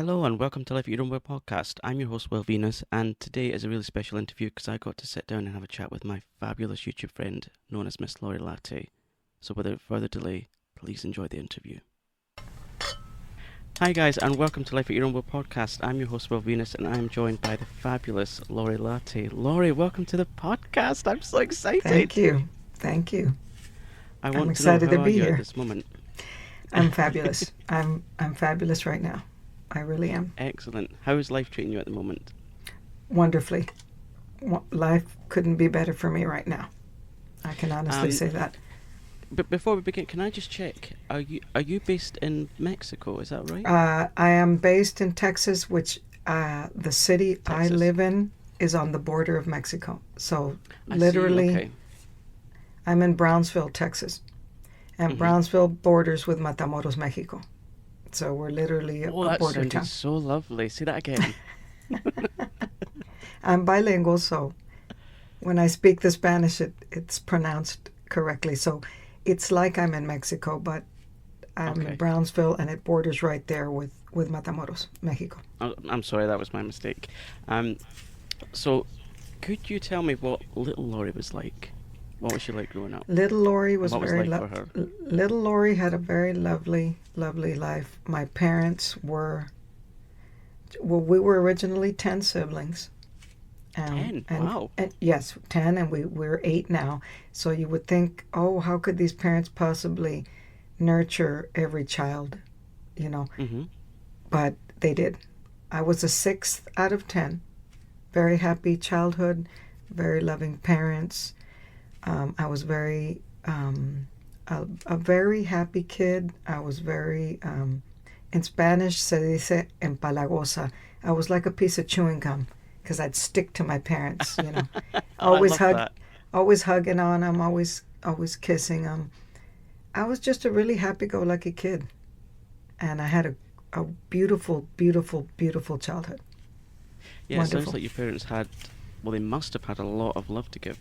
Hello and welcome to Life at Your Own Word podcast. I'm your host, Will Venus, and today is a really special interview because I got to sit down and have a chat with my fabulous YouTube friend known as Miss Lorri Latte. So without further delay, please enjoy the interview. Hi guys, and welcome to Life at Your Own Word podcast. I'm your host, Will Venus, and I'm joined by the fabulous Lorri Latte. Lorri, welcome to the podcast. I'm so excited. Thank you. Thank you. I'm excited to to know, be how are you here. at this moment? I'm fabulous. I'm fabulous right now. I really am. Excellent. How is life treating you at the moment? Wonderfully. Life couldn't be better for me right now. I can honestly say that. But before we begin, can I just check? Are you based in Mexico? Is that right? I am based in Texas, which the city I Texas. live in is on the border of Mexico. So I literally, see, okay. I'm in Brownsville, Texas. And Brownsville borders with Matamoros, Mexico. So we're literally a That border sounded town. so lovely. Say that again. I'm bilingual, so when I speak the Spanish, it's pronounced correctly. So it's like I'm in Mexico, but I'm in Brownsville, and it borders right there with Matamoros, Mexico. I'm sorry, that was my mistake. So could you tell me what little Lorri was like? What was she like growing up? Little Lorri was What was very life for her? Little Lorri had a very lovely, lovely life. My parents were, we were originally 10 siblings. 10? Wow. And yes, 10, and we're 8 now. So you would think, oh, how could these parents possibly nurture every child, you know? But they did. I was the 6th out of 10. Very happy childhood, very loving parents. I was very a very happy kid. I was very in Spanish se dice empalagosa. I was like a piece of chewing gum because I'd stick to my parents, you know. Always hugging on them, always kissing them. I was just a really happy-go-lucky kid, and I had a beautiful, beautiful, beautiful childhood. Yeah, Wonderful. It sounds like your parents they must have had a lot of love to give.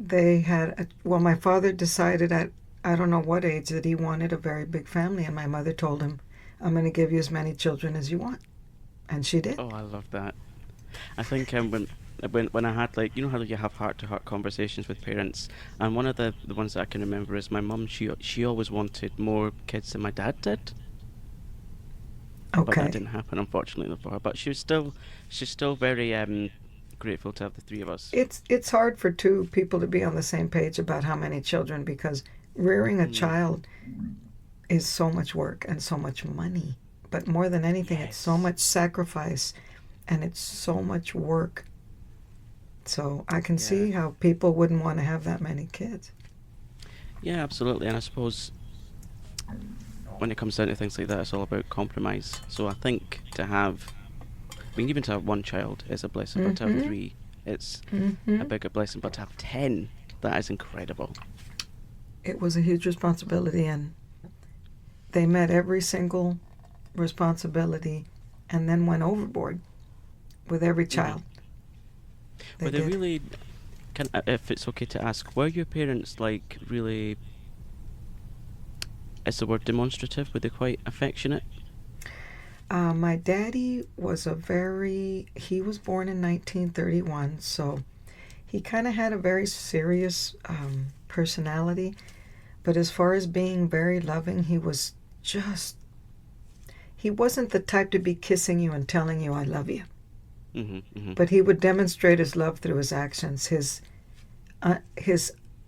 They had, my father decided at, I don't know what age, that he wanted a very big family, and my mother told him, I'm going to give you as many children as you want. And she did. Oh, I love that. I think when I had, like, you know how you have heart-to-heart conversations with parents, and one of the ones that I can remember is my mum, she always wanted more kids than my dad did. Okay. But that didn't happen, unfortunately, for her. But she's still very grateful to have the 3 of us. It's hard for 2 people to be on the same page about how many children, because rearing a child is so much work and so much money. But more than anything, it's so much sacrifice and it's so much work. So I can see how people wouldn't want to have that many kids. Yeah, absolutely. And I suppose when it comes down to things like that, it's all about compromise. So I think even to have 1 child is a blessing, but to have 3, it's a bigger blessing. But to have 10, that is incredible. It was a huge responsibility, and they met every single responsibility and then went overboard with every child. Were they really, if it's okay to ask, were your parents like really, is the word demonstrative? Were they quite affectionate? My daddy was he was born in 1931, so he kind of had a very serious personality. But as far as being very loving, he wasn't the type to be kissing you and telling you, I love you. But he would demonstrate his love through his actions, his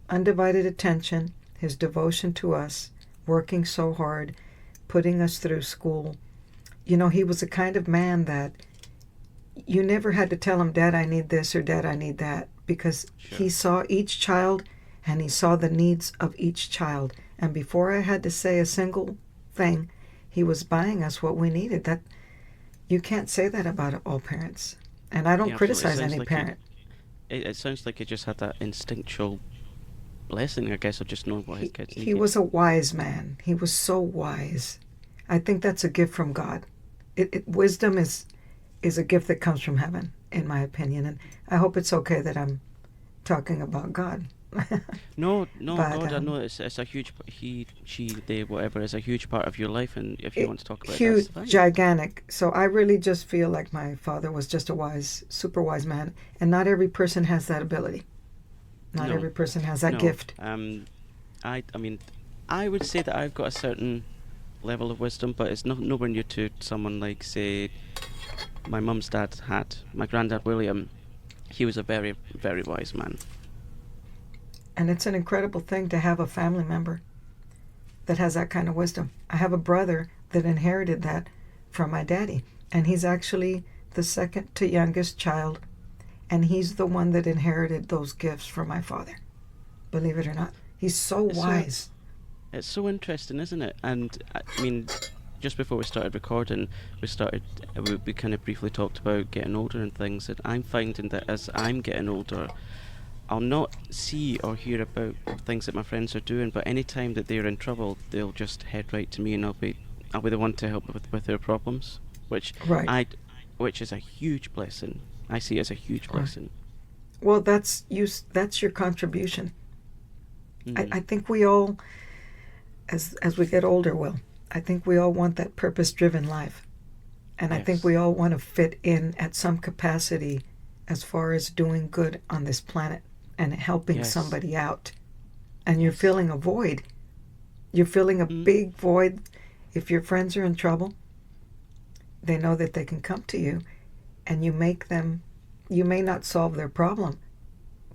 undivided attention, his devotion to us, working so hard, putting us through school. You know, he was the kind of man that you never had to tell him, Dad, I need this, or Dad, I need that, because he saw each child and he saw the needs of each child. And before I had to say a single thing, he was buying us what we needed. That you can't say that about all parents. And I don't criticize any parent. It sounds like he just had that instinctual blessing, I guess, of just knowing what his kids needed. He was a wise man. He was so wise. I think that's a gift from God. Wisdom is a gift that comes from heaven, in my opinion. And I hope it's okay that I'm talking about God. No, no, But God, I know it's a huge he, she, they, whatever is a huge part of your life, and if you want to talk about it, that's huge, fine. gigantic. So I really just feel like my father was just a wise, super wise man, and not every person has that ability. Not No, every person has that no. gift. I mean, I would say that I've got a certain level of wisdom, but it's nowhere near to someone like, say, my mum's dad had. My granddad William, he was a very, very wise man. And it's an incredible thing to have a family member that has that kind of wisdom. I have a brother that inherited that from my daddy, and he's actually the second to youngest child, and he's the one that inherited those gifts from my father. Believe it or not, he's so It's so wise. it's so interesting, isn't it? And I mean, just before we started recording, we kind of briefly talked about getting older and things, and I'm finding that as I'm getting older, I'll not see or hear about things that my friends are doing, but any time that they're in trouble, they'll just head right to me, and I'll be the one to help with their problems, Right. I, which is a huge blessing. I see it as a huge Right. blessing. Well, that's you. That's your contribution. Mm. I think we all, as we get older, Will, I think we all want that purpose-driven life, and I think Yes. we all want to fit in at some capacity, as far as doing good on this planet and helping Yes. somebody out. And you're Yes. filling a void. You're filling a Mm. big void. If your friends are in trouble, they know that they can come to you, and you make them. You may not solve their problem,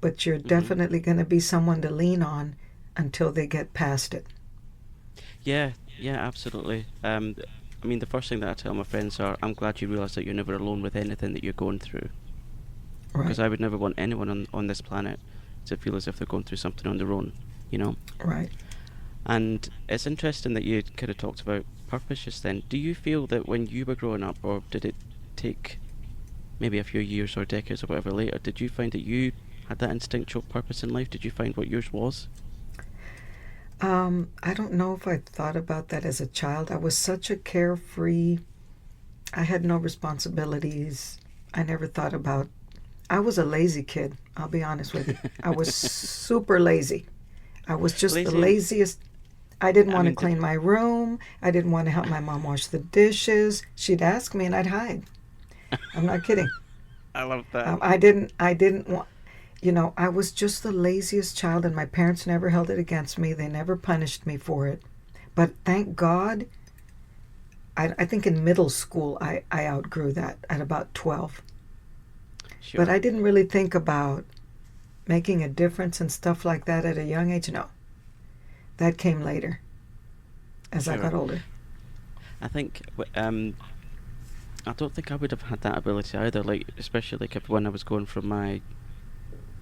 but you're Mhm. definitely going to be someone to lean on until they get past it. Yeah. Yeah. Absolutely. I mean, the first thing that I tell my friends are, I'm glad you realise that you're never alone with anything that you're going through, because Right, I would never want anyone on this planet to feel as if they're going through something on their own, you know? right. And it's interesting that you kind of talked about purpose just then. Do you feel that when you were growing up, or did it take maybe a few years or decades or whatever later, did you find that you had that instinctual purpose in life? Did you find what yours was? I don't know if I thought about that as a child. I was such a carefree. I had no responsibilities. I never thought about. I was a lazy kid. I'll be honest with you. I was super lazy. I was just the Lazy. laziest. I didn't I want to mean, clean my room. I didn't want to help my mom wash the dishes. She'd ask me and I'd hide. I'm not kidding. I love that. I didn't want, I was just the laziest child, and my parents never held it against me. They never punished me for it. But thank God, I think in middle school, I outgrew that at about 12. But Sure. I didn't really think about making a difference and stuff like that at a young age. No, that came later as I Sure. got older. I think I don't think I would have had that ability either. Like, especially like if when I was going from my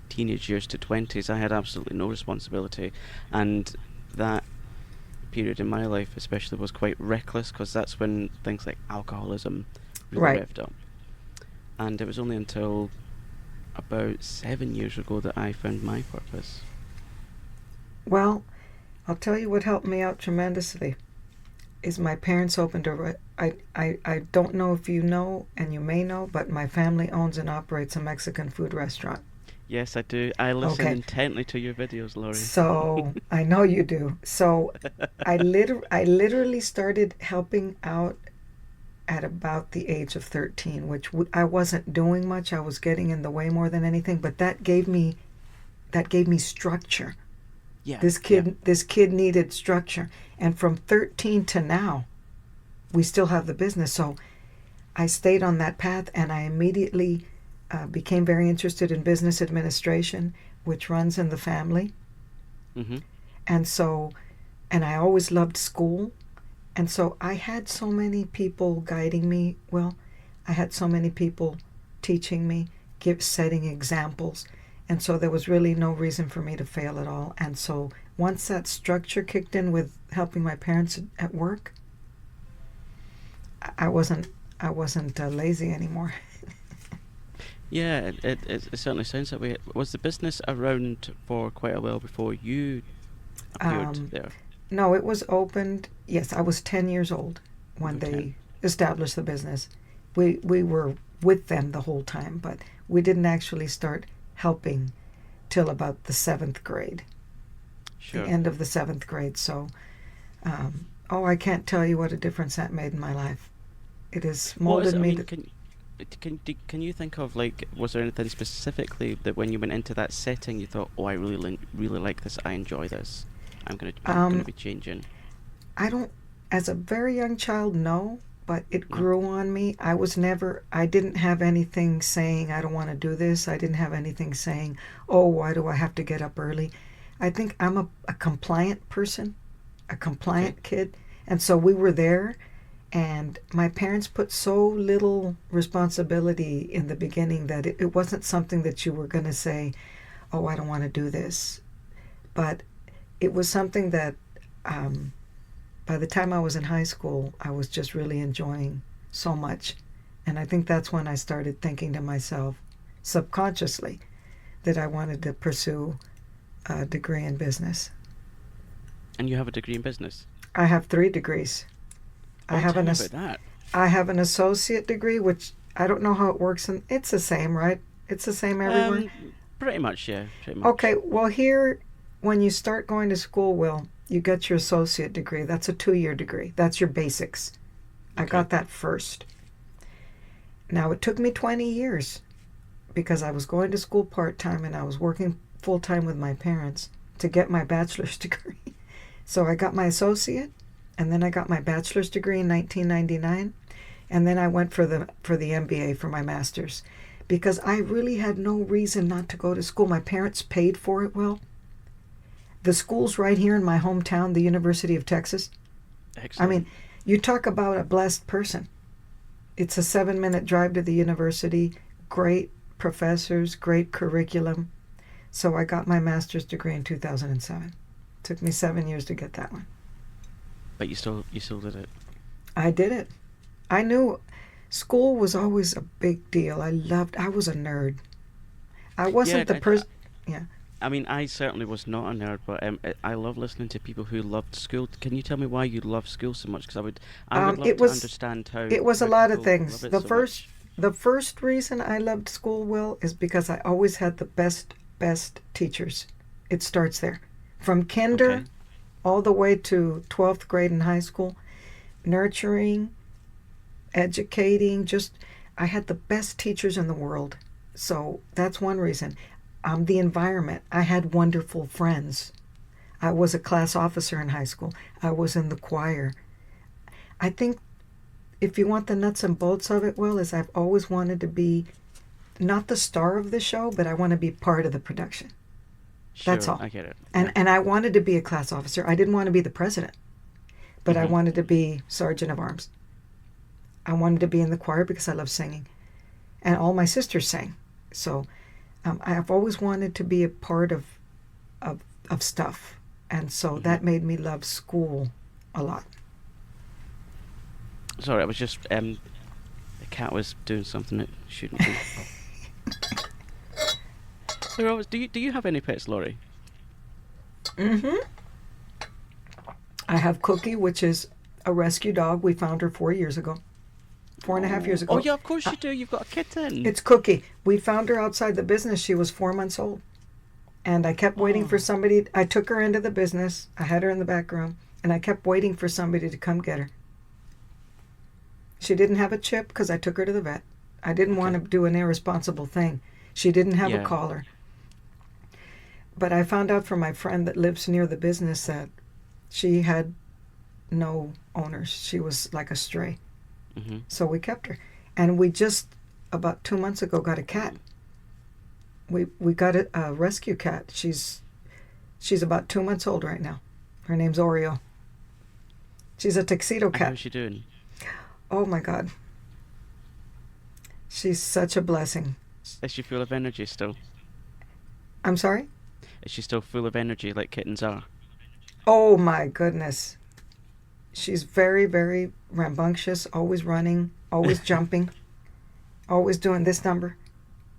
teenage years to 20s, I had absolutely no responsibility, and that period in my life especially was quite reckless, because that's when things like alcoholism really Right. revved up. And it was only until about 7 years ago that I found my purpose. Well, I'll tell you what helped me out tremendously is my parents opened a. I don't know if you know, and you may know, but my family owns and operates a Mexican food restaurant. Yes, I do. I listen Okay, intently to your videos, Laurie. so I know you do. So I literally started helping out at about the age of 13, which I wasn't doing much. I was getting in the way more than anything, but that gave me structure. Yeah, This yeah. kid needed structure, and from 13 to now, we still have the business. So I stayed on that path, and I immediately became very interested in business administration, which runs in the family. Mhm. And so, and I always loved school. And so I had so many people guiding me. Well, I had so many people teaching me, setting examples. And so there was really no reason for me to fail at all. And so once that structure kicked in with helping my parents at work, I wasn't I wasn't lazy anymore. Yeah, it certainly sounds that way. Was the business around for quite a while before you appeared Um, there? no, it was opened. Yes, I was 10 years old when Okay. they established the business. We were with them the whole time, but we didn't actually start helping till about the 7th grade, Sure. the end of the 7th grade. So, I can't tell you what a difference that made in my life. It has What is molded it? I me mean, to. can you think of, like, was there anything specifically that when you went into that setting you thought, oh, I really like this, I enjoy this, I'm gonna Um, be changing? I don't, as a very young child, no, but it No. grew on me. I didn't have anything saying, I don't want to do this. I didn't have anything saying, oh, why do I have to get up early? I think I'm a compliant person, a Okay. compliant kid. And so we were there, and my parents put so little responsibility in the beginning that it wasn't something that you were going to say, oh, I don't want to do this. But it was something that um, by the time I was in high school, I was just really enjoying so much. And I think that's when I started thinking to myself, subconsciously, that I wanted to pursue a degree in business. And you have a degree in business? I have 3 degrees. I Oh, have tell an me about that. I have an associate degree, which I don't know how it works, and it's the same, right? It's the same everywhere. Pretty much, yeah, pretty much. Okay, well, here, when you start going to school, Will, you get your associate degree. That's a 2-year degree. That's your basics. I Okay. got that first. Now, it took me 20 years because I was going to school part time and I was working full time with my parents to get my bachelor's degree. So I got my associate, and then I got my bachelor's degree in 1999, and then I went for the MBA for my master's because I really had no reason not to go to school. My parents paid for it well. The school's right here in my hometown, the University of Texas. I mean, Excellent. you talk about a blessed person. It's a 7-minute drive to the university, great professors, great curriculum. So I got my master's degree in 2007. Took me 7 years to get that one. But you still did it. I did it. I knew school was always a big deal. I was a nerd. I Yeah, wasn't the person. Yeah. I mean, I certainly was not a nerd, but I love listening to people who loved school. Can you tell me why you love school so much? Because I would love It to was understand it was a how lot of people things. love it so much. The first reason I loved school, Will, is because I always had the best teachers. It starts there. From kinder Okay. all the way to 12th grade in high school, nurturing, educating, just I had the best teachers in the world. So that's one reason. The environment. I had wonderful friends. I was a class officer in high school. I was in the choir. I think if you want the nuts and bolts of it, Will, is I've always wanted to be not the star of the show, but I want to be part of the production. That's Sure, all. I get it. And Yeah. and I wanted to be a class officer. I didn't want to be the president, but I Mhm. wanted to be sergeant of arms. I wanted to be in the choir because I love singing, and all my sisters sang. So I've always wanted to be a part of of stuff, and so Mhm. that made me love school a lot. Sorry, I was just the cat was doing something it shouldn't be. So, do you have any pets, Laurie? hmm I have Cookie, which is a rescue dog. We found her 4 years ago, 4.5 years Oh, ago. yeah, of course Uh, you do. You've got a kitten. it's Cookie. We found her outside the business. She was 4 months old. And I kept waiting for Oh, somebody. I took her into the business. I had her in the back room, and I kept waiting for somebody to come get her. She didn't have a chip because I took her to the vet. I didn't want okay. to do an irresponsible thing. She didn't have a Yeah. collar. But I found out from my friend that lives near the business that she had no owners. She was like a stray. Mhm. So we kept her. And we just, about 2 months ago, got a cat. We got a rescue cat. She's about 2 months old right now. Her name's Oreo. She's a tuxedo And cat. how's she doing? Oh my God. She's such a blessing. Is she full of energy still? I'm sorry? Is she still full of energy like kittens are? Oh my goodness. She's very, very rambunctious, always running, always jumping, always doing this number,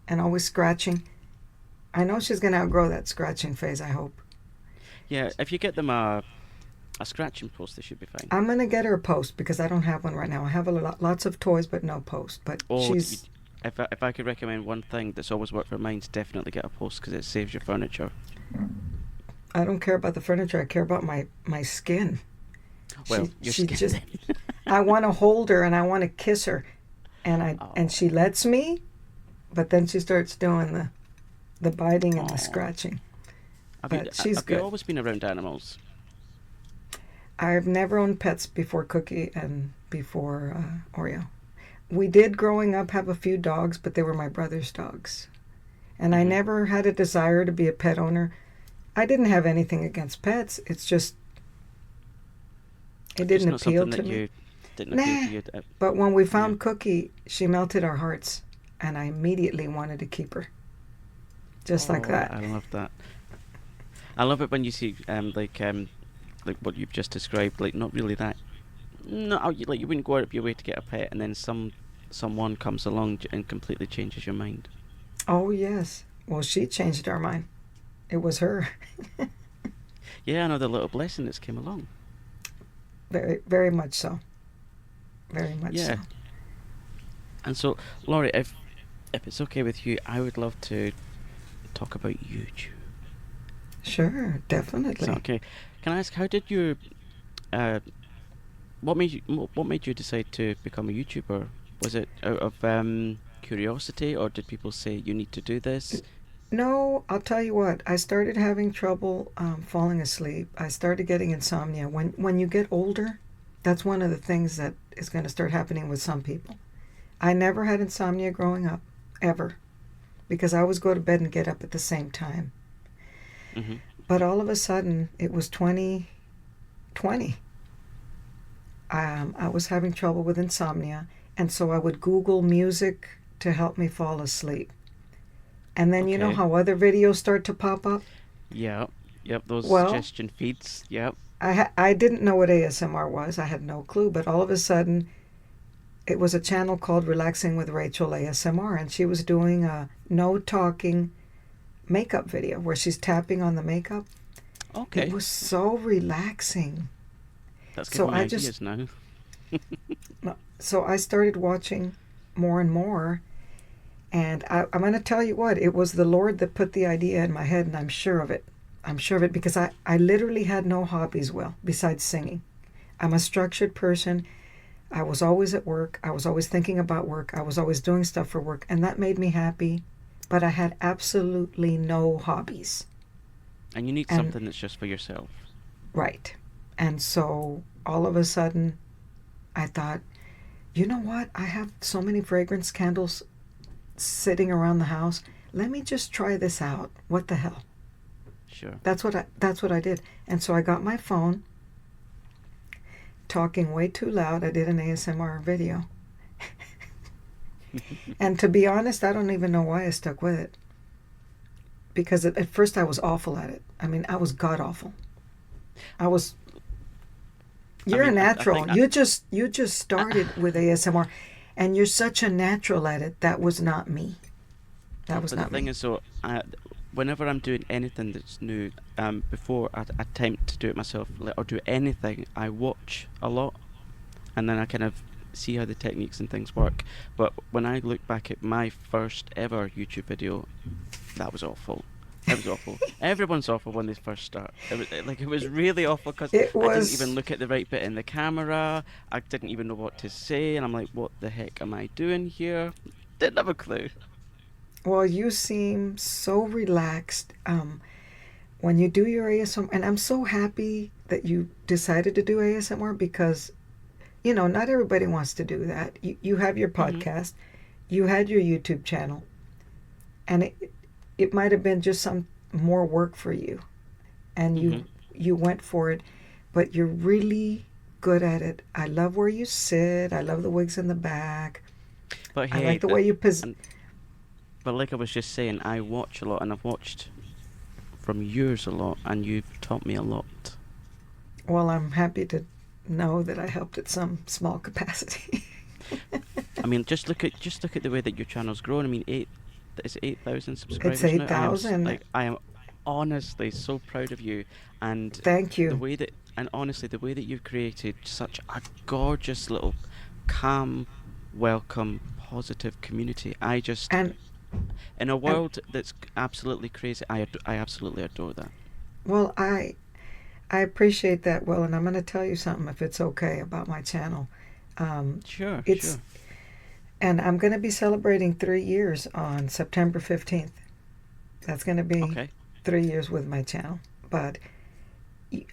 and always scratching. I know she's going to outgrow that scratching phase, I hope. Yeah, if you get them a scratching post, they should be fine. I'm going to get her a post because I don't have one right now. I have lots of toys, but no post. But Oh, she's if I could recommend one thing that's always worked for mine, definitely get a post because it saves your furniture. I don't care about the furniture. I care about my skin. Well, your She skin just, then. I want to hold her and I want to kiss her, and Oh, she lets me, but then she starts doing the biting and the oh. scratching. But she's Have you good. always been around animals? I've never owned pets before Cookie and before Oreo. We did growing up have a few dogs, but they were my brother's dogs. And I Hmm. never had a desire to be a pet owner. I didn't have anything against pets. It's just, it Just didn't not appeal something to that me. you didn't appeal Nah. to you. But when we Yeah. found Cookie, she melted our hearts. And I immediately wanted to keep her. Just like Oh, that. I love that. I love it when you see like what you've just described, like not really that. No, like you wouldn't go out of your way to get a pet, and then someone comes along and completely changes your mind. Oh, yes. Well, she changed our mind. It was her. Yeah, another little blessing that's came along. Very, very much so. Very much so. Yeah, and so Laurie, if it's okay with you, I would love to talk about YouTube. Sure, Is that definitely. okay? Can I ask how did you uh what made you decide to become a YouTuber? Was it out of curiosity, or did people say you need to do this? No, I'll tell you what. I started having trouble falling asleep. I started getting insomnia. When you get older, that's one of the things that is going to start happening with some people. I never had insomnia growing up, ever, because I always go to bed and get up at the same time. Mm-hmm. But all of a sudden, it was 2020. I was having trouble with insomnia, and so I would Google music to help me fall asleep. And then you know Okay. how other videos start to pop up? Yeah. Yep. Those Well, suggestion feeds. Yep. I didn't know what ASMR was. I had no clue, but all of a sudden it was a channel called Relaxing with Rachel ASMR, and she was doing a no talking makeup video where she's tapping on the makeup. It Okay. was so relaxing. That's So giving me I just ideas now. so I started watching more and more, and I'm going to tell you what, it was the Lord that put the idea in my head, and I'm sure of it. I'm sure of it because I literally had no hobbies, Will, besides singing. I'm a structured person. I was always at work. I was always thinking about work. I was always doing stuff for work, and that made me happy. But I had absolutely no hobbies. And you need And something that's just for yourself. right. And so all of a sudden, I thought, you know what? I have so many fragrance candles sitting around the house. Let me just try this out. What the hell? Sure. That's what I did. And so I got my phone, talking way too loud. I did an ASMR video. And to be honest, I don't even know why I stuck with it. Because at first I was awful at it. I mean, I was god awful. I was. I You're a mean, I natural. think You just started with ASMR, and you're such a natural at it. That was not me. That was but the not thing me. is, so whenever I'm doing anything that's new, before I attempt to do it myself, like, or do anything, I watch a lot, and then I kind of see how the techniques and things work. But when I look back at my first ever YouTube video, that was awful. It was awful. Everyone's awful when they first start. It was really awful because It I didn't even was. look at the right bit in the camera. I didn't even know what to say, and I'm like, what the heck am I doing here? Didn't have a clue. Well, you seem so relaxed when you do your ASMR, and I'm so happy that you decided to do ASMR because not everybody wants to do that. You have your Mhm. podcast, you had your YouTube channel, and it might have been just some more work for you, and Mhm. you went for it, but you're really good at it. I love where you sit. I love the wigs in the back. But I hey, like the way you and but like I was just saying, I watch a lot, and I've watched from yours a lot, and you've taught me a lot. Well, I'm happy to know that I helped at some small capacity. I mean, just look at the way that your channel's grown. I mean, is it 8,000 It's subscribers now? 8,000. I am honestly so proud of you, and Thank the you. way that and honestly the way that you've created such a gorgeous little calm welcome, positive community. And In a and world that's absolutely crazy, I absolutely adore that. well, I appreciate that, Will, and I'm going to tell you something if it's okay about my channel. Um, Sure, it's sure. and I'm going to be celebrating 3 years on September 15th. That's going to be Okay. 3 years with my channel. But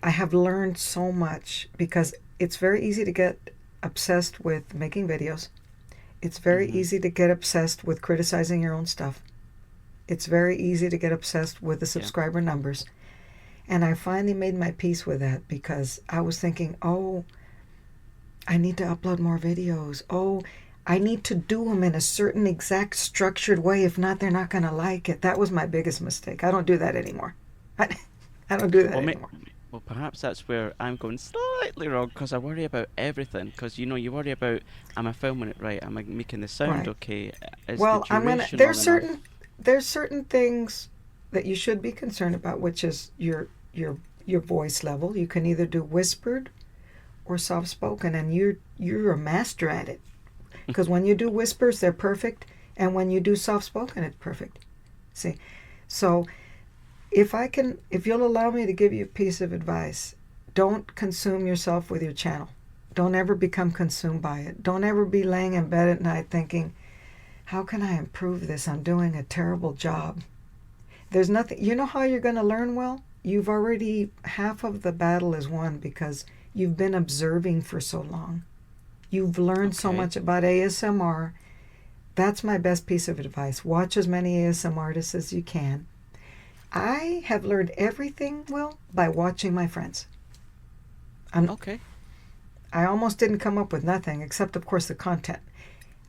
I have learned so much because it's very easy to get obsessed with making videos. It's very Mhm. easy to get obsessed with criticizing your own stuff. It's very easy to get obsessed with the Yeah. subscriber numbers. And I finally made my peace with that because I was thinking, oh, I need to upload more videos. Oh, I need to do them in a certain exact structured way. If not, they're not going to like it. That was my biggest mistake. I don't do that anymore. I, I don't do that Well, anymore. well, perhaps that's where I'm going slightly wrong because I worry about everything. Because you worry about, am I filming it right? Am I making the sound Right. okay? Is the Well, duration long enough? there's certain things that you should be concerned about, which is your voice level. You can either do whispered or soft spoken, and you're a master at it. Because when you do whispers, they're perfect, and when you do soft spoken, it's perfect. See, so if you'll allow me to give you a piece of advice, don't consume yourself with your channel. Don't ever become consumed by it. Don't ever be laying in bed at night thinking, how can I improve this? I'm doing a terrible job. There's nothing, you know how you're going to learn well? You've already, half of the battle is won because you've been observing for so long. You've learned so Okay. much about ASMR. That's my best piece of advice. Watch as many ASMR artists as you can. I have learned everything, well, by watching my friends. I'm, Okay. I almost didn't come up with nothing except, of course, the content.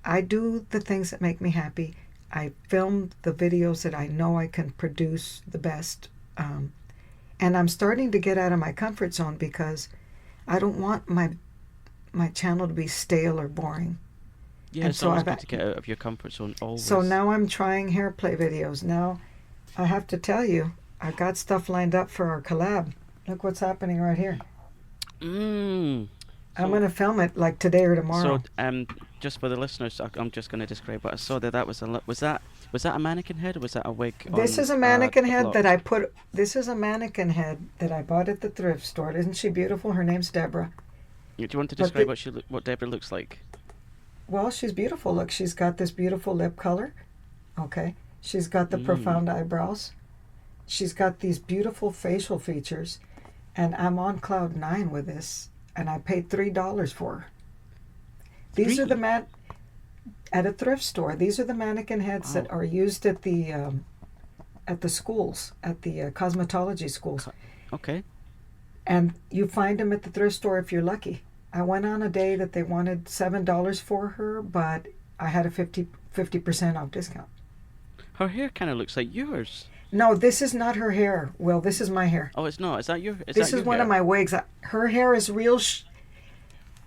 I do the things that make me happy. I film the videos that I know I can produce the best. And I'm starting to get out of my comfort zone because I don't want my channel to be stale or boring. Yeah, And it's so always good to get out of your comfort zone. so Always. now I'm trying hair play videos. Now I have to tell you, I got stuff lined up for our collab. Look what's happening right here. Mmm. I'm So, gonna film it like today or so tomorrow. just for the listeners, I'm just going to describe what I saw there. That was was that a mannequin head or was that a wig This on is a mannequin a head that block? I put. This is a mannequin head that I bought at the thrift store. Isn't she beautiful? Her name's Deborah. Do you want to But describe what Deborah looks like? well, she's beautiful. Look, she's got this beautiful lip color. Okay, she's got the Mm. profound eyebrows. She's got these beautiful facial features, and I'm on cloud nine with this. And I paid $3 for her. These are the Three. man at a thrift store. These are the mannequin heads that Wow. are used at the schools, at the cosmetology schools, Co- Okay. and you find them at the thrift store if you're lucky. I went on a day that they wanted $7 for her, but I had a 50% off discount. Her hair kind of looks like yours. No, this is not her hair. Well, this is my hair. Oh, it's not. Is This that is your one of hair? my wigs. Her hair is real.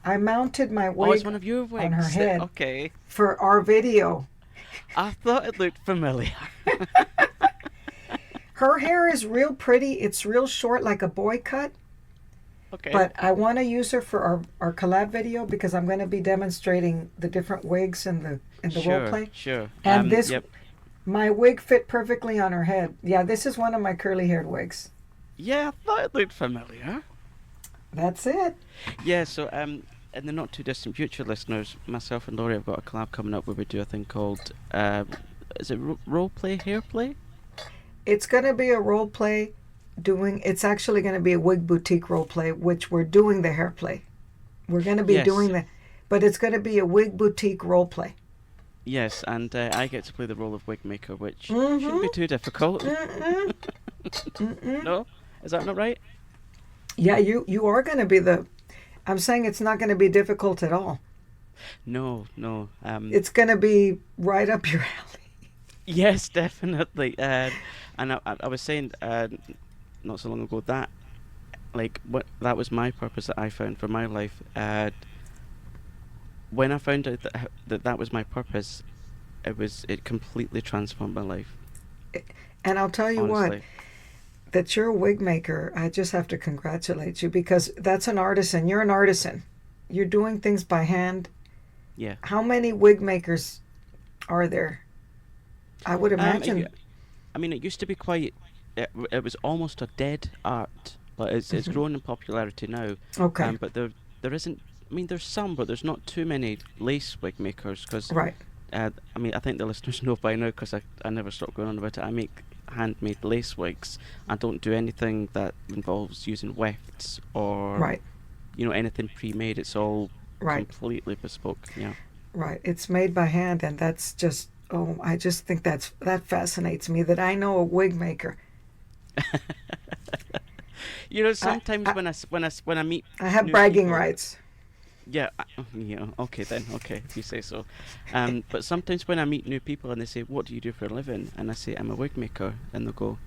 I mounted my Oh, it's wig one of your on her wigs. head Okay. for our video. I thought it looked familiar. Her hair is real pretty. It's real short, like a boy cut. Okay. But I want to use her for our collab video because I'm going to be demonstrating the different wigs in the role Sure, play. sure. And this, Yep. my wig fit perfectly on her head. Yeah, this is one of my curly haired wigs. Yeah, I thought it looked familiar. That's it. Yeah, so in the not too distant future, listeners, myself and Lorri have got a collab coming up where we do a thing called is it role play, hair play? It's going to be a role play it's actually going to be a wig boutique role play, which we're doing the hair play. We're going to be Yes, doing but it's going to be a wig boutique role play. yes, and I get to play the role of wig maker, which shouldn't be Mm-hmm. too difficult. Mm-mm. Mm-mm. No, is that not right? Yeah, you are going to be I'm saying it's not going to be difficult at all. No, no. It's going to be right up your alley. Yes, definitely. And I was saying not so long ago that like what that was my purpose that I found for my life. When I found out that was my purpose, it completely transformed my life. And I'll tell you what, Honestly. that you're a wig maker, I just have to congratulate you because that's an artisan. You're an artisan. You're doing things by hand Yeah. How many wig makers are there? I would imagine. I mean, it used to be quite. It was almost a dead art, but it's Mhm. grown in popularity now. Okay. But there isn't. I mean, there's some, but there's not too many lace wig makers. Because Right. I mean, I think the listeners know by now because I never stop going on about it. I make handmade lace wigs. I don't do anything that involves using wefts or Right. anything pre-made. It's all Right. completely bespoke. Yeah. Right. It's made by hand, and that's just, oh, I just think that fascinates me that I know a wig maker. I Sometimes I, when I meet I have new bragging people, rights. yeah, yeah, okay then, okay, if you say so. But sometimes when I meet new people and they say, "What do you do for a living?" and I say, "I'm a wig maker," and they'll go,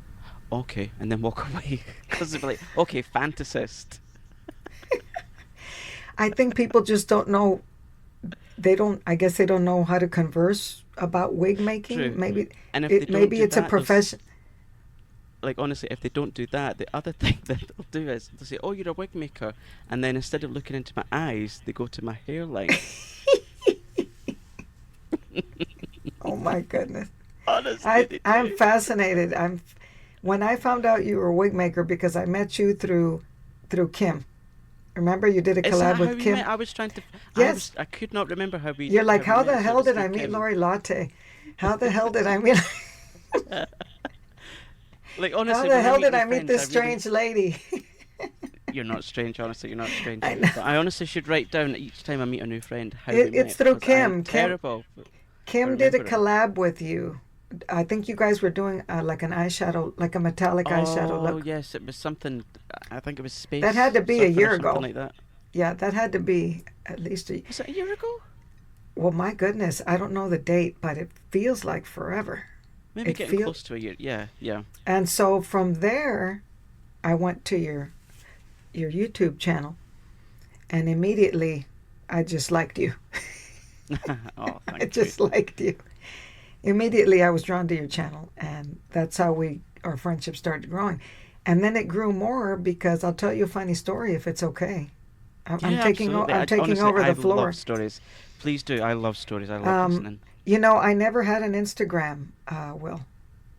"Okay," and then walk away because they'll be like, "Okay, fantasist." I think people just don't know. They don't. I guess they don't know how to converse about wig making. True. Maybe And if they don't maybe do it's a that, profession. like honestly, if they don't do that, the other thing that they'll do is they'll say, "Oh, you're a wig maker," and then instead of looking into my eyes, they go to my hairline. Oh my goodness. Honestly, they I'm do. fascinated. When I found out you were a wig maker because I met you through Kim. Remember you did a Is collab that how with we Kim? met? I was trying to. Yes. I could not remember You're how like, we how the met. So it hell was did through I meet Kim. Lorri Latte? How the hell did I meet? Like How honestly, the when I hell meet did new I meet friends, this strange lady? you're not strange. Honestly, you're not strange. I know. But I honestly should write down each time I meet a new friend how we It's met through because I am Kim. terrible for Kim did a remembering. collab with you. I think you guys were doing like an eyeshadow, like a metallic eyeshadow Oh look. yes, it was something. I think it was That had Space to be a Surfer or year something ago. like that. Yeah, that had to be at least Was it a year ago? well, my goodness, I don't know the date, but it feels like forever. Maybe It getting feel close to a year. Yeah, yeah. And so from there, I went to your YouTube channel, and immediately I just liked you. Oh, I thank you. just liked you. Immediately I was drawn to your channel, and that's how our friendship started growing. And then it grew more because I'll tell you a funny story if it's okay. Yeah, absolutely. I'm taking Honestly, over I the love floor. stories. Please do. I love stories. I love Um, listening. I never had an Instagram, Will.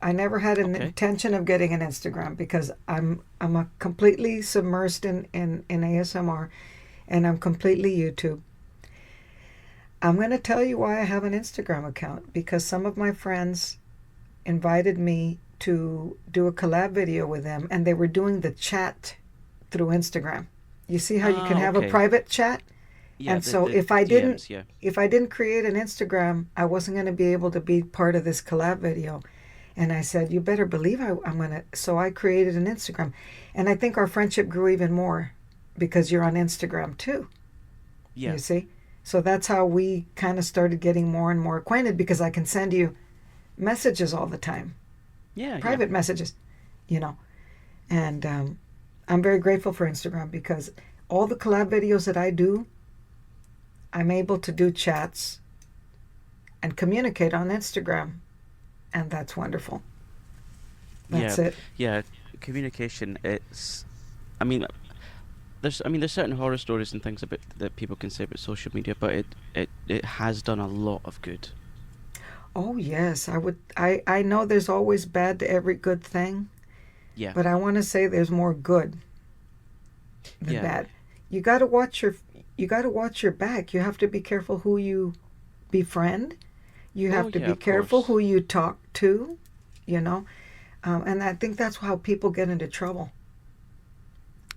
I never had an Okay. intention of getting an Instagram because I'm a completely submersed in ASMR, and I'm completely YouTube. I'm going to tell you why I have an Instagram account because some of my friends invited me to do a collab video with them, and they were doing the chat through Instagram. You see how you can Ah, have a okay. private chat? Yeah, And so the DMs. Yeah. if I didn't create an Instagram, I wasn't going to be able to be part of this collab video. And I said, you better believe I'm going to. So I created an Instagram. And I think our friendship grew even more because you're on Instagram too, you Yeah. see? So that's how we kind of started getting more and more acquainted because I can send you messages all the time, Yeah. Yeah. private messages, you know. And I'm very grateful for Instagram because all the collab videos that I do, I'm able to do chats and communicate on Instagram. And that's wonderful. Yeah. That's it. Yeah. Communication. It's. I mean, there's certain horror stories and things about that people can say about social media, but it has done a lot of good. Oh yes, I know there's always bad to every good thing, Yeah. but I want to say there's more good than Yeah. bad. You got to watch your back. You have to be careful who you befriend. You Oh have to yeah. be Of careful course. who you talk to, you know. And I think that's how people get into trouble.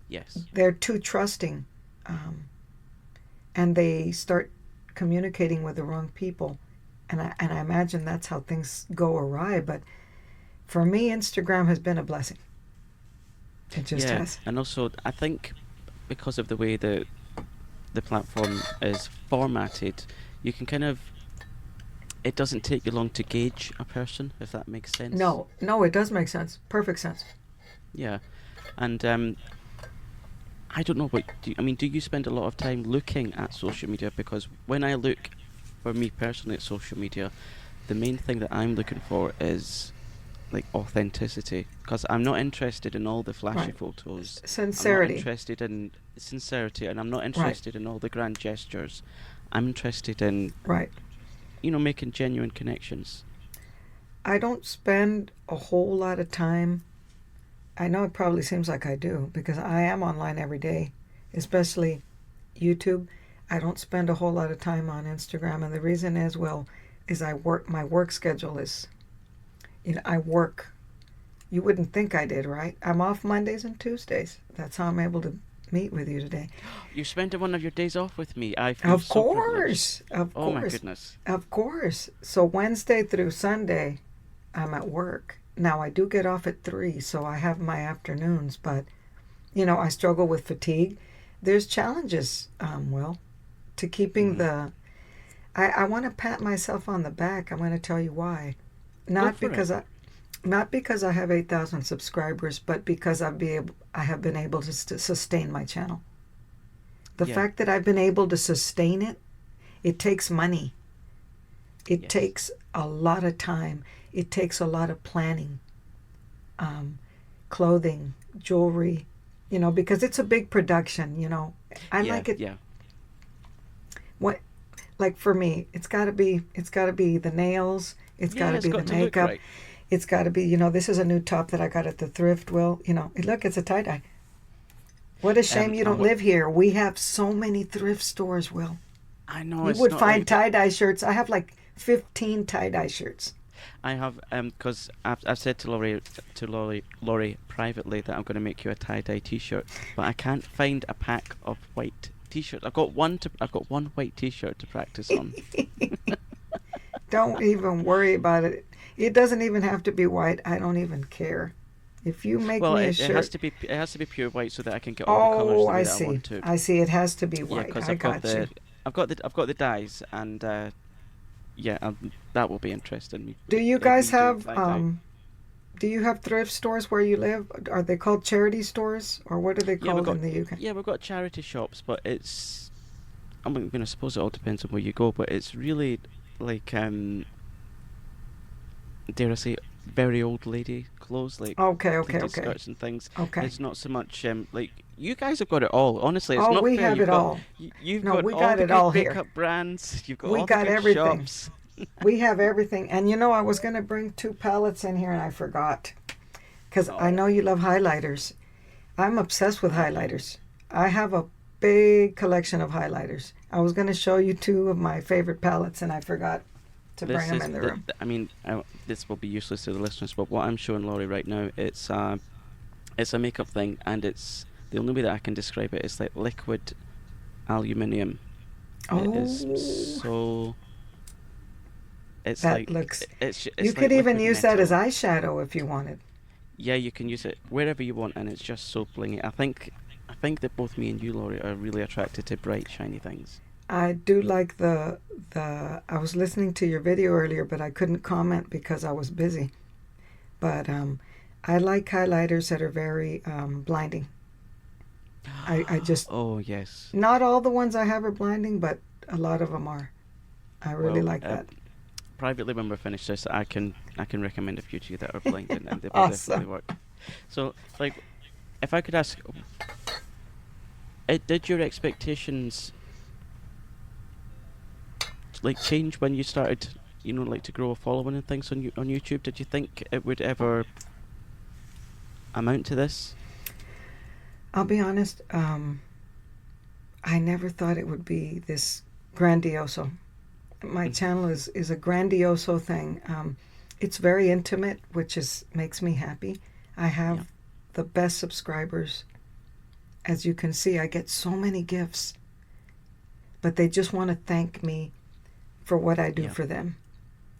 Yes. They're too trusting, um, and they start communicating with the wrong people. And I imagine that's how things go awry. But for me, Instagram has been a blessing. It just Yeah. has. And also, I think because of the way the platform is formatted, you can kind of it doesn't take you long to gauge a person, if that makes sense. No, no, it does make sense. Perfect sense. Yeah, and I don't know I mean. Do you spend a lot of time looking at social media? Because when I look, for me personally, at social media, the main thing that I'm looking for is like authenticity. Because I'm not interested in all the flashy Right. photos. I'm not Sincerity. interested in sincerity, and I'm not Right. interested in all the grand gestures. I'm interested in, Right. making genuine connections. I don't spend a whole lot of time. I know it probably seems like I do because I am online every day, especially YouTube. I don't spend a whole lot of time on Instagram, and the reason is, well, is I work. My work schedule is, I work. You wouldn't think I did, right? I'm off Mondays and Tuesdays. That's how I'm able to meet with you today. You're spending one of your days off with me. I feel Of so privileged. course, of Oh my course, goodness. of course. So Wednesday through Sunday, I'm at work. Now I do get off at 3, so I have my afternoons, but I struggle with fatigue. There's challenges, Will, to keeping Hmm. the. I want to pat myself on the back. I'm going to tell you why. Go Not for it. because I, not because I have 8,000 subscribers, but because I have been able to sustain my channel. The Yeah. fact that I've been able to sustain it, it takes money. It Yes. takes a lot of time. It takes a lot of planning, um, clothing, jewelry, because it's a big production. I Yeah. like it. Yeah. What, like for me, it's got to be the nails. It's got Yeah. to It's be the got to look makeup. right. It's got to be, this is a new top that I got at the thrift. Will, look, it's a tie dye. What a shame you No, don't live here. We have so many thrift stores, Will. I know You it's would not like find tie dye shirts. I have like 15 tie dye shirts. I have because I've said to Lorri privately that I'm going to make you a tie-dye T-shirt, but I can't find a pack of white T-shirts. I've got one white T-shirt to practice on. Don't even worry about it. It doesn't even have to be white. I don't even care. If you make Well, me a it has shirt. to be pure white so that I can get all the colours Oh, the way I that I see. want to. I see. It has to be Yeah, white. because I got you. I've got the dyes, and yeah, that will be interesting. Do you Me guys doing have tie dye. do you have thrift stores where you live? Are they called charity stores or what are they Yeah, called in the UK? we've got charity shops, but I suppose it all depends on where you go, but it's really like dare I say, very old lady clothes, like Okay, okay, pleated okay. skirts and things. Okay. It's not so much like you guys have got it all. Honestly, it's Oh, not we fair. have it all. You've No, got we all got the it good all here. makeup brands. You've got We all the got good everything. shops. We have everything. And I was going to bring 2 palettes in here and I forgot. Because I Oh, know you love highlighters. I'm obsessed with I do. highlighters. I have a big collection of highlighters. I was going to show you 2 of my favorite palettes and I forgot to bring This them is in the room. I mean, this will be useless to the listeners, but what I'm showing Laurie right now, it's a makeup thing, and it's the only way that I can describe it is like liquid aluminium. It is Oh, so. It's that like looks. You it's like could even liquid use that as metal. eyeshadow if you wanted. Yeah, you can use it wherever you want, and it's just so blingy. I think that both me and you, Laurie, are really attracted to bright, shiny things. I do like the. I was listening to your video earlier, but I couldn't comment because I was busy. But I like highlighters that are very blinding. I just Oh yes. not all the ones I have are blinding, but a lot of them are. I really Well, like that. privately when we're finished this, I can recommend a few to you that are blinding, and they will definitely Awesome. work. So, like, if I could ask, did your expectations like change when you started, like to grow a following and things on YouTube? Did you think it would ever amount to this? I'll be honest. I never thought it would be this grandioso. My Mm. channel is a grandioso thing. It's very intimate, which is makes me happy. I Yeah, have the best subscribers. As you can see, I get so many gifts, but they just want to thank me for what I do yeah, for them,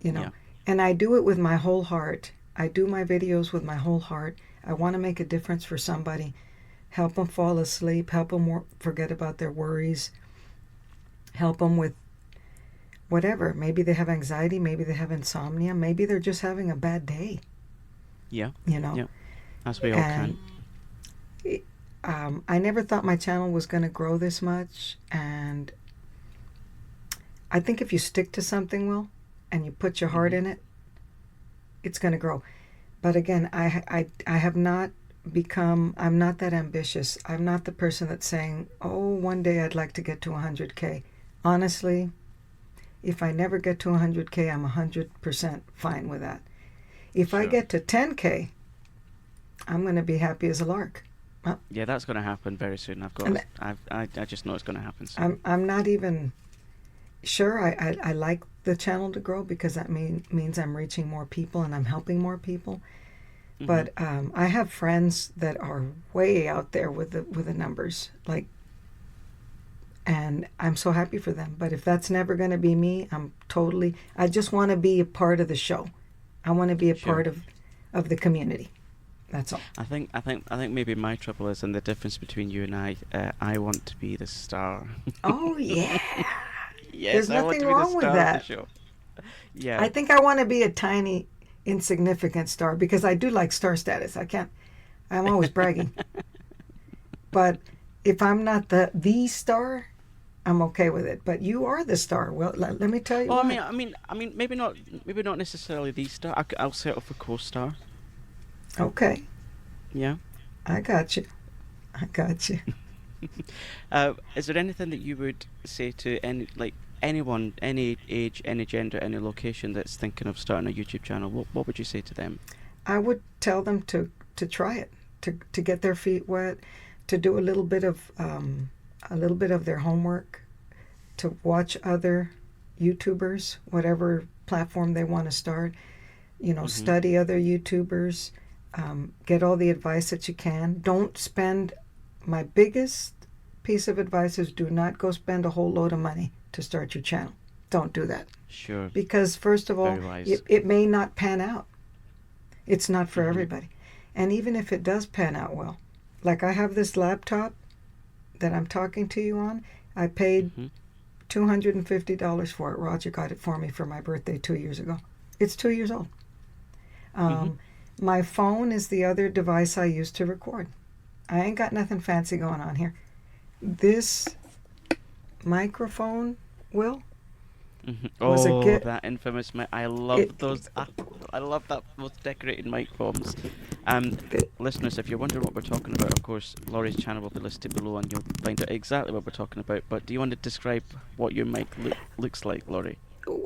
you know. yeah, And I do it with my whole heart. I do my videos with my whole heart. I want to make a difference for somebody, help them fall asleep, help them forget about their worries, help them with whatever. Maybe they have anxiety, maybe they have insomnia, maybe they're just having a bad day, yeah, you know. yeah. As we all And can. I never thought my channel was going to grow this much. And I think if you stick to something, Will, and you put your heart Hmm. in it, it's going to grow. But again, I have not become, I'm not that ambitious. I'm not the person that's saying, oh, one day I'd like to get to 100K. honestly, if I never get to 100K, I'm 100% fine with that. If I get to 10K, I'm going to be happy as a lark. Yeah, that's going to happen very soon. I just know it's going to happen soon. I'm not even sure. I like the channel to grow because that means I'm reaching more people and I'm helping more people. Mm-hmm. But I have friends that are way out there with the numbers, like, and I'm so happy for them. But if that's never going to be me, I just want to be a part of the show. I want to be a part of the community. That's all. I think maybe my trouble is in the difference between you and I. I want to be the star. Oh yeah. Yes, There's nothing wrong with that. Yeah. I think I want to be a tiny, insignificant star because I do like star status. I'm always bragging. But if I'm not the star, I'm okay with it. But you are the star. Well, let me tell you. Well, what. I mean, maybe not necessarily the star. I'll settle for co-star. Okay. Yeah. I got you. Is there anything that you would say to anyone, any age, any gender, any location that's thinking of starting a YouTube channel? What would you say to them? I would tell them to try it, to get their feet wet, to do a little bit of their homework, to watch other YouTubers, whatever platform they want to start. Study other YouTubers. Get all the advice that you can. Don't spend. My biggest piece of advice is do not go spend a whole load of money to start your channel. Don't do that. Sure. Because first of all, it may not pan out. It's not for everybody. And even if it does pan out well, like I have this laptop that I'm talking to you on, I paid $250 for it. Roger got it for me for my birthday 2 years ago. It's 2 years old. My phone is the other device I use to record. I ain't got nothing fancy going on here. This microphone, Will, was a gift. That infamous mic. I love those. I love those decorated microphones. Listeners, if you're wondering what we're talking about, of course, Lorri's channel will be listed below and you'll find out exactly what we're talking about. But do you want to describe what your mic looks like, Lorri?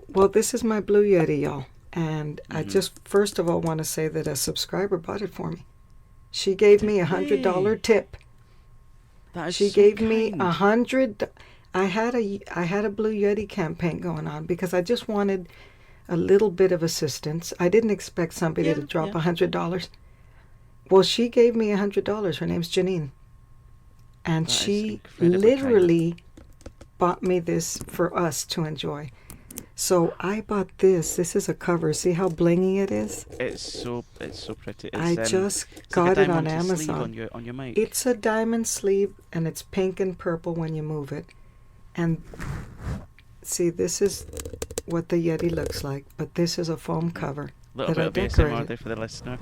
Well, this is my Blue Yeti, y'all. And I just, first of all, want to say that a subscriber bought it for me. She gave me $100 tip. She gave me $100. I had a Blue Yeti campaign going on because I just wanted a little bit of assistance. I didn't expect somebody to drop $100. Well, she gave me $100. Her name's Janine, and she literally bought me this for us to enjoy. So I bought this. This is a cover. See how blingy it is? It's so pretty. I just got it on Amazon. On your mic. It's a diamond sleeve, and it's pink and purple when you move it. And see, this is what the Yeti looks like, but this is a foam cover. A little bit of ASMR there for the listener.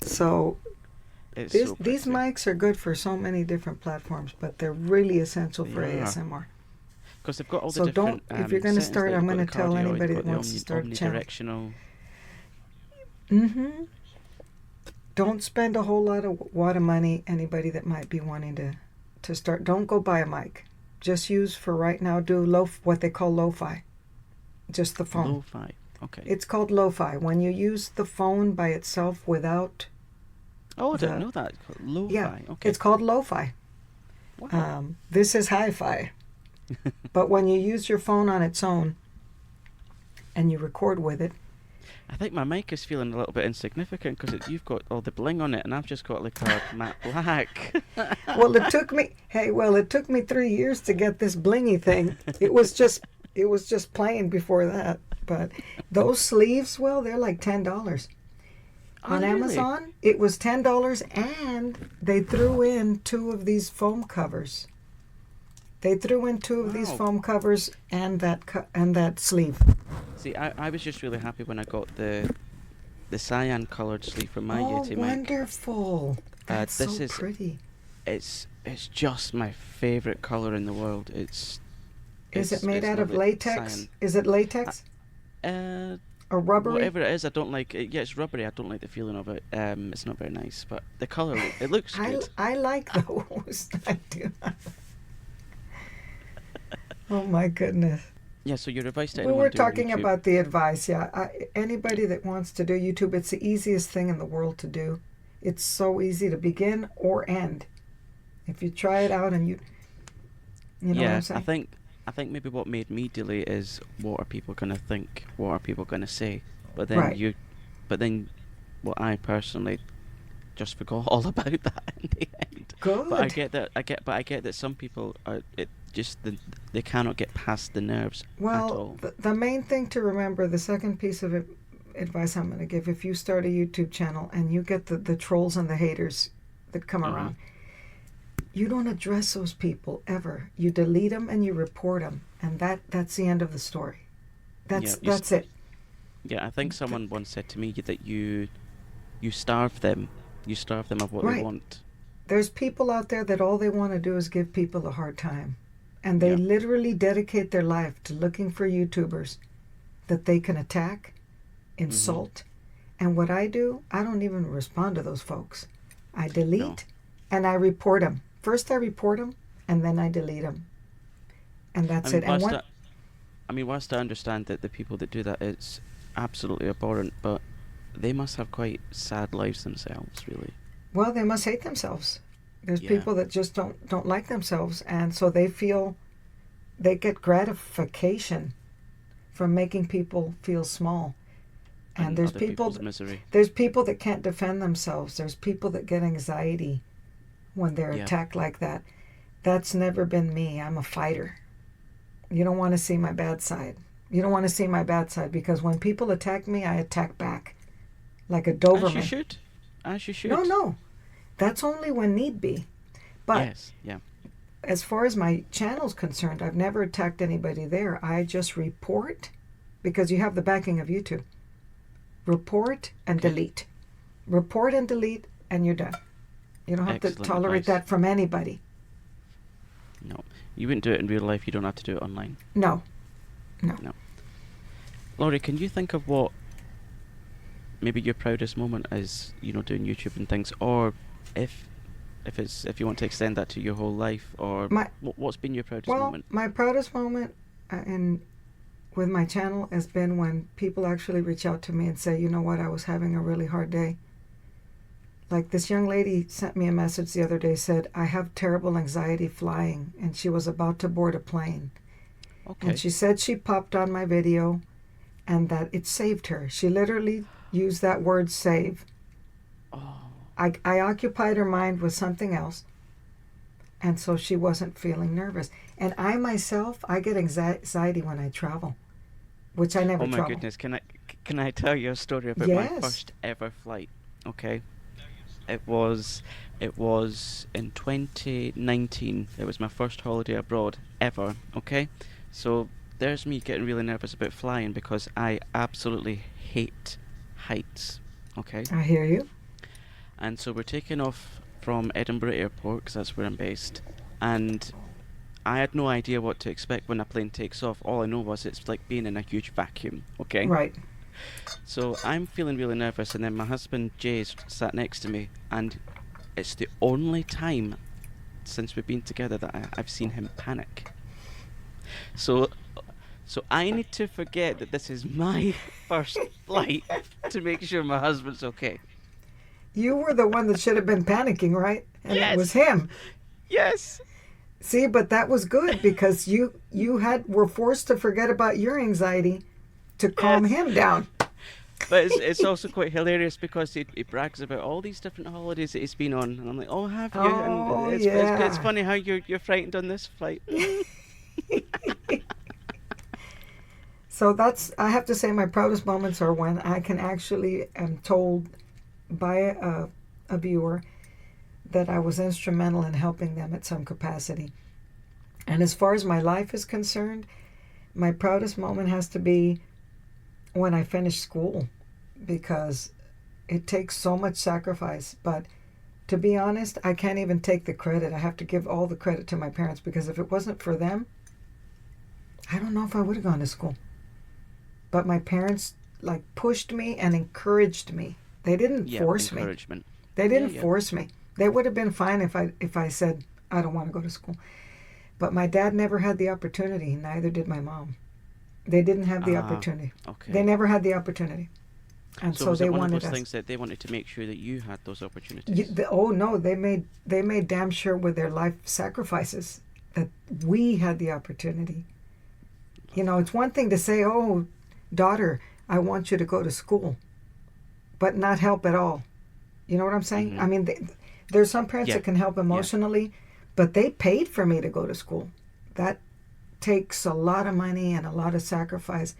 So these mics are good for so many different platforms, but they're really essential for ASMR. Because they've got all the different. So if you're going to start, I'm going to tell anybody that wants to start a channel. Omnidirectional. Don't spend a whole lot of money. Anybody that might be wanting to start, don't go buy a mic. Just use for right now. Do what they call lo-fi. Just the phone. Lo-fi. Okay. It's called lo-fi when you use the phone by itself without. Oh, I didn't know that. Lo-fi. Yeah, okay. It's called lo-fi. Wow. This is hi-fi. But when you use your phone on its own and you record with it. I think my mic is feeling a little bit insignificant because you've got all the bling on it and I've just got like a matte black. Well, it took me 3 years to get this blingy thing. It was just plain before that. But those sleeves, well, they're like $10. On Amazon, it was $10 and they threw in 2 of these foam covers. They threw in 2 of these foam covers and that sleeve. See, I was just really happy when I got the cyan coloured sleeve from my Yeti mic. Oh, wonderful! That's so pretty. It's just my favourite colour in the world. Is it made out of latex? Cyan. Is it latex? Or rubbery? Whatever it is, I don't like it. Yeah, it's rubbery. I don't like the feeling of it. It's not very nice, but the colour, it looks good. I like those. I do. Oh my goodness. Yeah, so your advice to We anyone were doing talking YouTube? about the advice. Yeah, anybody that wants to do YouTube, it's the easiest thing in the world to do. It's so easy to begin or end. If you try it out and you know what I'm Yeah, saying? I think maybe what made me delay is what are people gonna think? What are people gonna say? But then Right. you, but then, well, I personally just forgot all about that in the end. But I Good. get that. But I get that some people are. It just they cannot get past the nerves at Well, all. the main thing to remember, the second piece of advice I'm going to give, if you start a YouTube channel and you get the trolls and the haters that come Mhm. around, you don't address those people ever. You delete them and you report them, and that's the end of the story. Yeah. That's it. Yeah. I think someone once said to me that you starve them. You starve them of what they Right. want. There's people out there that all they want to do is give people a hard time. And they Yeah. literally dedicate their life to looking for YouTubers that they can attack, Mhm. insult. And what I do, I don't even respond to those folks. I No. delete and I report them. First I report them and then I delete them. And I that's mean, it. And one, whilst I understand that the people that do that, it's absolutely abhorrent, but they must have quite sad lives themselves, really. well, they must hate themselves. There's Yeah. people that just don't like themselves, and so they feel they get gratification from making people feel small. And And other people's misery. there's people that can't defend themselves. There's people that get anxiety when they're Yeah. attacked like that. That's never been me. I'm a fighter. You don't want to see my bad side. You don't want to see my bad side because when people attack me, I attack back like a As you Doberman. should. As you No, should. no. That's only when need be. But Yes. Yeah. as far as my channel's concerned, I've never attacked anybody there. I just report because you have the backing of YouTube. Report and Okay. delete. Report and delete, and you're done. You don't have to Excellent tolerate advice. that from anybody. No. You wouldn't do it in real life. You don't have to do it online. No, no. No. Laurie, can you think of what maybe your proudest moment is, doing YouTube and things, or if if you want to extend that to your whole life, or My what's been your proudest well, moment? my proudest moment in with my channel has been when people actually reach out to me and say, you know what, I was having a really hard day. Like this young lady sent me a message the other day, said, I have terrible anxiety flying, and she was about to board a plane. And Okay. she said she popped on my video and that it saved her. She literally used that word save. Oh. I occupied her mind with something else, and so she wasn't feeling nervous. And I myself, I get anxiety when I travel, which I never Oh my travel. goodness, can I tell you a story about my Yes. first ever flight? Okay. It was it was in 2019. It was my first holiday abroad ever, okay? So there's me getting really nervous about flying because I absolutely hate heights, okay? I hear you. And so we're taking off from Edinburgh Airport because that's where I'm based, and I had no idea what to expect when a plane takes off. All I know was it's like being in a huge vacuum, okay? Right. So I'm feeling really nervous, and then my husband Jay's sat next to me, and it's the only time since we've been together that I've seen him panic. So, so I need to forget that this is my first flight to make sure my husband's okay. You were the one that should have been panicking, right? And it was Yes, him. yes, See, but that was good because you had were forced to forget about your anxiety to calm yes. him down. But it's also quite hilarious because he brags about all these different holidays that he's been on, and I'm like, oh, have you? And Oh it's yeah. funny how you're frightened on this flight. So that's, I have to say, my proudest moments are when I can actually am told by a viewer that I was instrumental in helping them at some capacity. And as far as my life is concerned, my proudest moment has to be when I finish school because it takes so much sacrifice. But to be honest, I can't even take the credit. I have to give all the credit to my parents because if it wasn't for them, I don't know if I would have gone to school. But my parents like pushed me and encouraged me. They didn't Yeah, force me. encouragement. They Yeah, didn't yeah. force me. They would have been fine if I said I don't want to go to school. But my dad never had the opportunity, neither did my mom. They didn't have the opportunity. Okay. They never had the opportunity. And So so was they it one of wanted those us. things that they wanted to make sure that you had those opportunities? Oh no, they made damn sure with their life sacrifices that we had the opportunity. You know, it's one thing to say, "Oh, daughter, I want you to go to school," but not help at all. You know what I'm saying? I mean, there's some parents that can help emotionally, but they paid for me to go to school. That takes a lot of money and a lot of sacrifice.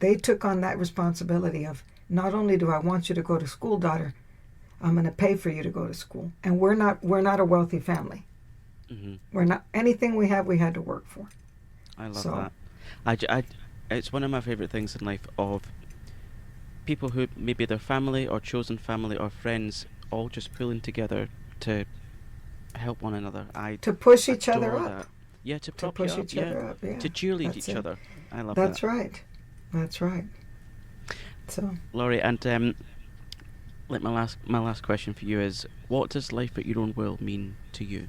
They took on that responsibility of, not only do I want you to go to school, daughter, I'm going to pay for you to go to school. And we're not a wealthy family. We're not, anything we have, we had to work for. I love that. It's one of my favorite things in life, of people who maybe their family or chosen family or friends all just pulling together to help one another. To push each other up. That. Yeah, to push each other up. Yeah. To cheerlead each other. I love That's that. right. That's right. So, Lorri, and like my last question for you is, what does life at your own will mean to you?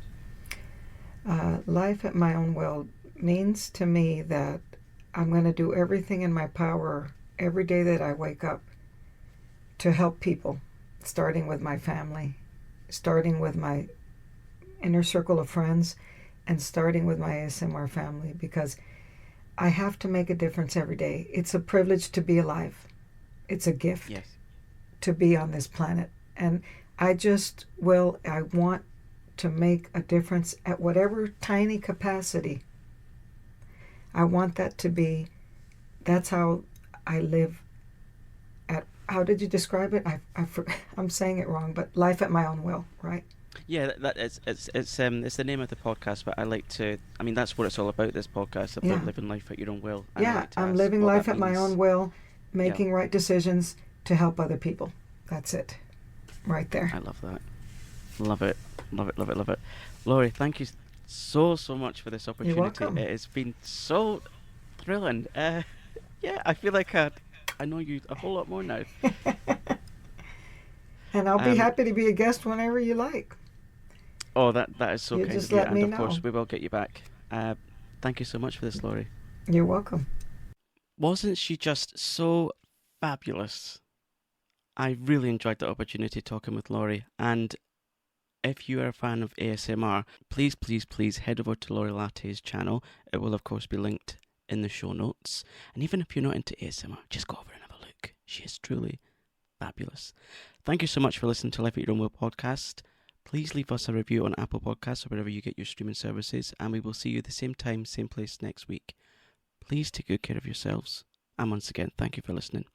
Life at my own will means to me that I'm going to do everything in my power every day that I wake up to help people, starting with my family, starting with my inner circle of friends, and starting with my ASMR family, because I have to make a difference every day. It's a privilege to be alive. It's a gift to be on this planet. And I want to make a difference at whatever tiny capacity. I want that to be, that's how I live at, how did you describe it? I'm saying it wrong, but life at my own will, right? Yeah, it's the name of the podcast, but I like to, I mean, that's what it's all about, this podcast, about living life at your own will. I'm living life at my own will, making right decisions to help other people. That's it. Right there. I love that. Love it. Love it, love it, love it. Lorri, thank you so much for this opportunity. You're welcome. It has been so thrilling. I feel like I know you a whole lot more now. And I'll be happy to be a guest whenever you like. Oh, that is so kind just of you. let me And of know. course, we will get you back. Thank you so much for this, Lorri. You're welcome. Wasn't she just so fabulous? I really enjoyed the opportunity talking with Lorri. And if you are a fan of ASMR, please head over to Lorri Latte's channel. It will, of course, be linked in the show notes. And even if you're not into ASMR, just go over and have a look. She is truly fabulous. Thank you so much for listening to Life at Your Own Will podcast. Please leave us a review on Apple Podcasts or wherever you get your streaming services, and we will see you at the same time, same place next week. Please take good care of yourselves. And once again, thank you for listening.